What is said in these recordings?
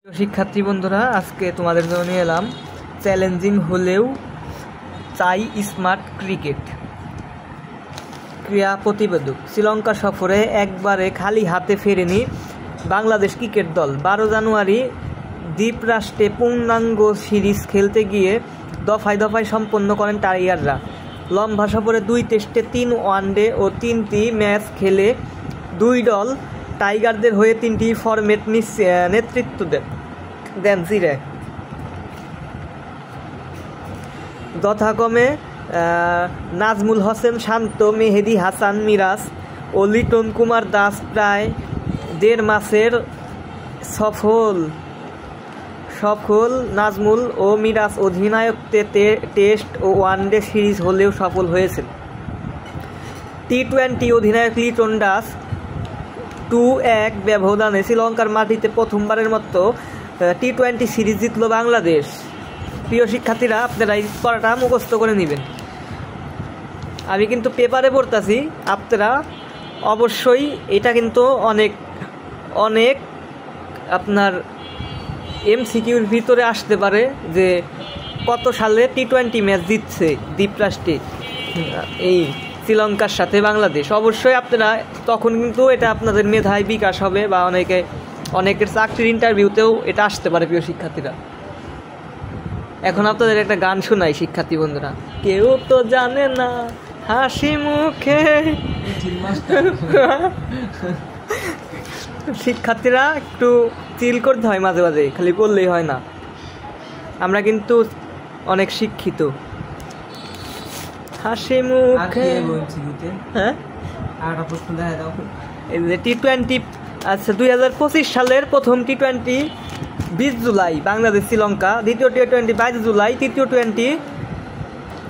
শিক্ষার্থী বন্ধুরা, আজকে তোমাদের জন্য নিয়ে এলাম চ্যালেঞ্জিং হলেও চাই স্মার্ট ক্রিকেট ক্রীড়া প্রতিবেদক। শ্রীলঙ্কা সফরে একবারে খালি হাতে ফেরেনি বাংলাদেশ ক্রিকেট দল। 12 জানুয়ারি দ্বীপরাষ্ট্রে পূর্ণাঙ্গ সিরিজ খেলতে গিয়ে দফায় দফায় সম্পন্ন করেন টাইগাররা। লম্বা সফরে 2 টেস্টে 3 ওয়ানডে ও 3টি ম্যাচ খেলে দুই দল টাইগারদের হয়ে 3টি ফরম্যাট নেতৃত্ব দেন সিরাজ। যথাক্রমে নাজমুল হোসেন শান্ত, মেহেদী হাসান মিরাজ ও লিটন কুমার দাস প্রায় 1.5 মাসের সফল নাজমুল ও মিরাজ অধিনায়কত্বে টেস্ট ও ওয়ানডে সিরিজ হলেও সফল হয়েছেন। টি-20 অধিনায়ক লিটন দাস 2-1 ব্যবধানে শ্রীলঙ্কার মাটিতে প্রথমবারের মতো টি-20 সিরিজ জিতল বাংলাদেশ। প্রিয় শিক্ষার্থীরা, আপনারা এই পড়াটা মুখস্থ করে নেবেন। আমি কিন্তু পেপারে পড়তেছি, আপনারা অবশ্যই এটা কিন্তু অনেক আপনার এমসিকিউর ভিতরে আসতে পারে যে কত সালে টি-20 ম্যাচ জিতছে দ্বীপরাষ্ট্রে এই শ্রীলঙ্কার সাথে বাংলাদেশ। অবশ্যই আপনারা তখন কিন্তু এটা আপনাদের মেধায় বিকাশ হবে বা অনেকের চাকরির ইন্টারভিউতেও এটা আসতে পারে। প্রিয় শিক্ষার্থীরা, এখন আপনাদের একটা গান শোনাই শিক্ষার্থী বন্ধুরা। কেউ তো জানে না হাসি মুখে। শিক্ষার্থীরা, একটু চিল করতে হয় মাঝে মাঝে, খালি বললেই হয় না। আমরা কিন্তু অনেক শিক্ষিত। হাসি মুখে। হ্যাঁ, টি-20 আচ্ছা, 2025 সালের প্রথম টি-20 20 জুলাই বাংলাদেশ শ্রীলঙ্কা, দ্বিতীয় টি-20 22 জুলাই, তৃতীয় টি-20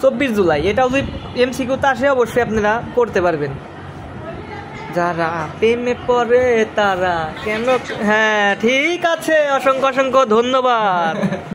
24 জুলাই। এটাও যদি এমসিকিউতে আসে অবশ্যই আপনারা করতে পারবেন। যারা প্রেমে পড়ে তারা কেন। হ্যাঁ, ঠিক আছে, অসংখ্য ধন্যবাদ।